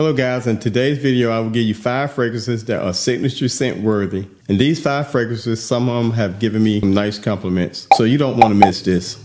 Hello guys, in today's video I will give you 5 fragrances that are signature scent worthy. And these 5 fragrances, some of them have given me some nice compliments, so you don't want to miss this.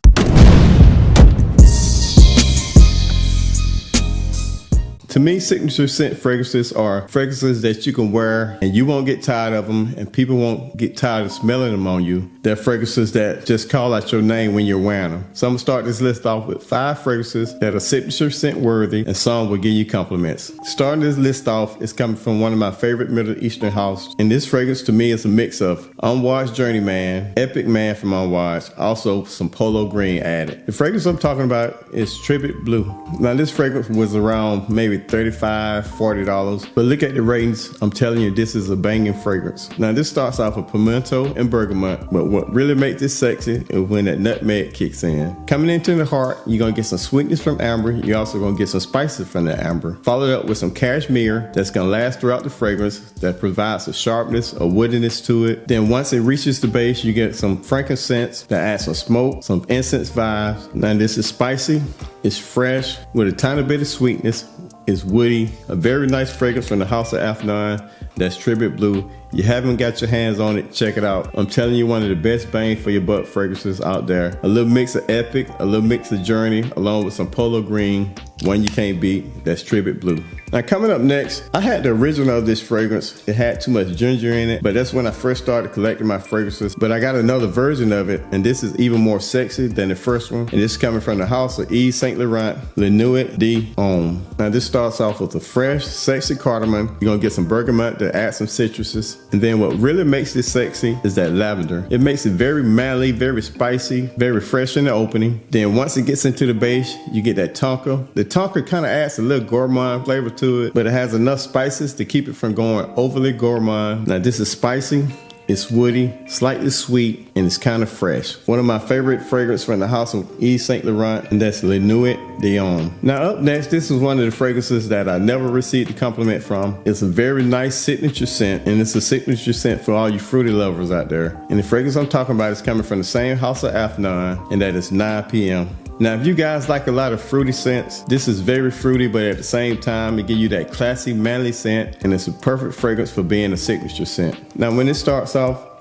To me, signature scent fragrances are fragrances that you can wear and you won't get tired of them and people won't get tired of smelling them on you. They're fragrances that just call out your name when you're wearing them. So I'm going to start this list off with 5 fragrances that are signature scent worthy and some will give you compliments. Starting this list off is coming from one of my favorite Middle Eastern houses. And this fragrance to me is a mix of Unwashed Journeyman, Epic Man from Unwashed, also some Polo Green added. The fragrance I'm talking about is Tribute Blue. Now this fragrance was around maybe $35, $40, but look at the ratings. I'm telling you, this is a banging fragrance. Now this starts off with pimento and bergamot, but what really makes this sexy is when that nutmeg kicks in. Coming into the heart, you're gonna get some sweetness from amber. You're also gonna get some spices from the amber. Followed up with some cashmere that's gonna last throughout the fragrance, that provides a sharpness, a woodiness to it. Then once it reaches the base, you get some frankincense that adds some smoke, some incense vibes. Now this is spicy, it's fresh with a tiny bit of sweetness. It's woody, a very nice fragrance from the house of Afnan. That's Tribute Blue. You haven't got your hands on it, check it out. I'm telling you, one of the best bang for your buck fragrances out there. A little mix of Epic, a little mix of Journey, along with some Polo Green. One you can't beat, that's Tribute Blue. Now coming up next, I had the original of this fragrance. It had too much ginger in it, but that's when I first started collecting my fragrances. But I got another version of it, and this is even more sexy than the first one. And this is coming from the house of Yves Saint Laurent, Nuit d'Homme. Now this starts off with a fresh, sexy cardamom. You're gonna get some bergamot to add some citruses. And then what really makes this sexy is that lavender. It makes it very manly, very spicy, very fresh in the opening. Then once it gets into the base, you get that tonka. The tonka kind of adds a little gourmand flavor to it, but it has enough spices to keep it from going overly gourmand. Now this is spicy, it's woody, slightly sweet, and it's kind of fresh. One of my favorite fragrances from the house of Yves Saint Laurent, and that's Nuit d'Homme. Now up next, this is one of the fragrances that I never received a compliment from. It's a very nice signature scent, and it's a signature scent for all you fruity lovers out there. And the fragrance I'm talking about is coming from the same house of Afnan, and that is 9 p.m. Now, if you guys like a lot of fruity scents, this is very fruity, but at the same time, it gives you that classy, manly scent, and it's a perfect fragrance for being a signature scent. Now, when it starts off,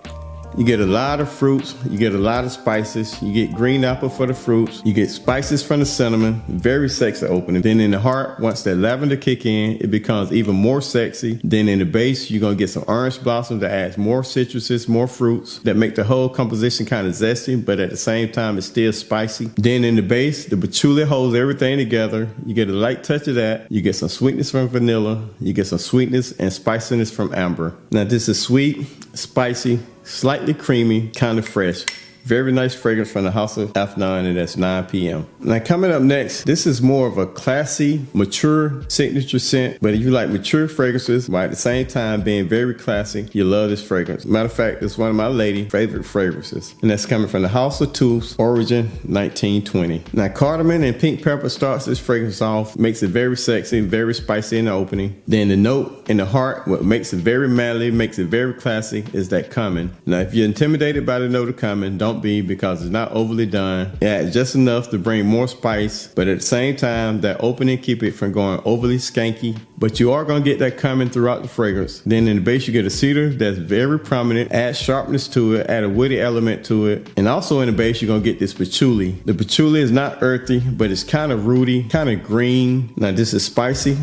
you get a lot of fruits, you get a lot of spices, you get green apple for the fruits, you get spices from the cinnamon, very sexy opening. Then in the heart, once that lavender kick in, it becomes even more sexy. Then in the base, you're gonna get some orange blossom that adds more citruses, more fruits that make the whole composition kind of zesty, but at the same time, it's still spicy. Then in the base, the patchouli holds everything together. You get a light touch of that. You get some sweetness from vanilla. You get some sweetness and spiciness from amber. Now this is sweet, spicy, slightly creamy, kind of fresh. Very nice fragrance from the house of Afnan, and that's 9 p.m. Now coming up next, this is more of a classy, mature signature scent. But if you like mature fragrances, while at the same time being very classy, you love this fragrance. Matter of fact, it's one of my lady favorite fragrances. And that's coming from the house of Tous Origin 1920. Now cardamom and pink pepper starts this fragrance off, makes it very sexy, very spicy in the opening. Then the note in the heart, what makes it very manly, makes it very classy, is that cumin. Now if you're intimidated by the note of cumin, don't be, because it's not overly done. It adds just enough to bring more spice, but at the same time, that opening keep it from going overly skanky. But you are going to get that cumin throughout the fragrance. Then in the base, you get a cedar that's very prominent, add sharpness to it, add a woody element to it. And also in the base, you're going to get this patchouli. The patchouli is not earthy, but it's kind of rooty, kind of green. Now this is spicy,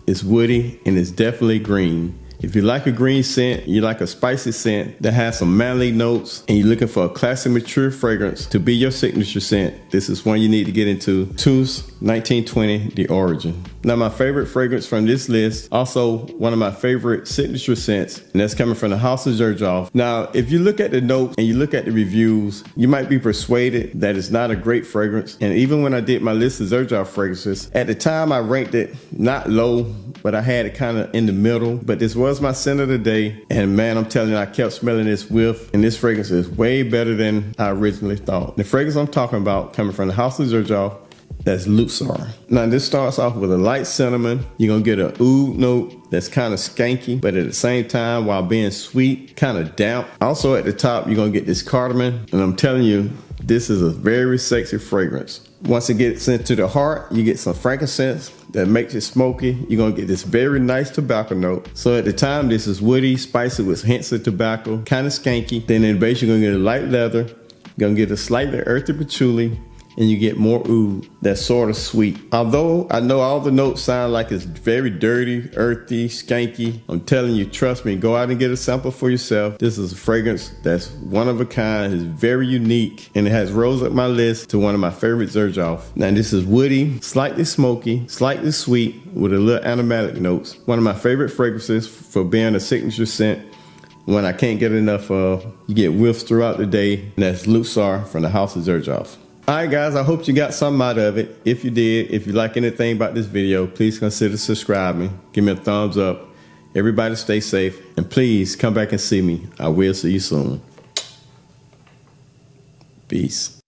it's woody, and it's definitely green. If you like a green scent, you like a spicy scent that has some manly notes, and you're looking for a classic mature fragrance to be your signature scent, this is one you need to get into. Tous 1920, The Origin. Now my favorite fragrance from this list, also one of my favorite signature scents, and that's coming from the house of Xerjoff. Now, if you look at the notes and you look at the reviews, you might be persuaded that it's not a great fragrance. And even when I did my list of Xerjoff fragrances, at the time I ranked it not low, but I had it kind of in the middle. But this was my scent of the day, and man, I'm telling you, I kept smelling this whiff, and this fragrance is way better than I originally thought. The fragrance I'm talking about, coming from the house of Xerjoff, that's Luxor. Now this starts off with a light cinnamon. You're gonna get an oud note that's kind of skanky, but at the same time, while being sweet, kind of damp. Also at the top, you're gonna get this cardamom, and I'm telling you, this is a very sexy fragrance. Once it gets into the heart, you get some frankincense, that makes it smoky. You're gonna get this very nice tobacco note. So at the time, this is woody, spicy with hints of tobacco, kind of skanky. Then in the base, you're gonna get a light leather. You're gonna get a slightly earthy patchouli, and you get more oud that's sort of sweet. Although I know all the notes sound like it's very dirty, earthy, skanky, I'm telling you, trust me, go out and get a sample for yourself. This is a fragrance that's one of a kind, it's very unique, and it has rose up my list to one of my favorite Xerjoff. Now this is woody, slightly smoky, slightly sweet, with a little aromatic notes. One of my favorite fragrances for being a signature scent. When I can't get enough of, you get whiffs throughout the day, and that's Luxor from the House of Xerjoff. Alright guys, I hope you got something out of it. If you did, if you like anything about this video, please consider subscribing. Give me a thumbs up. Everybody stay safe. And please come back and see me. I will see you soon. Peace.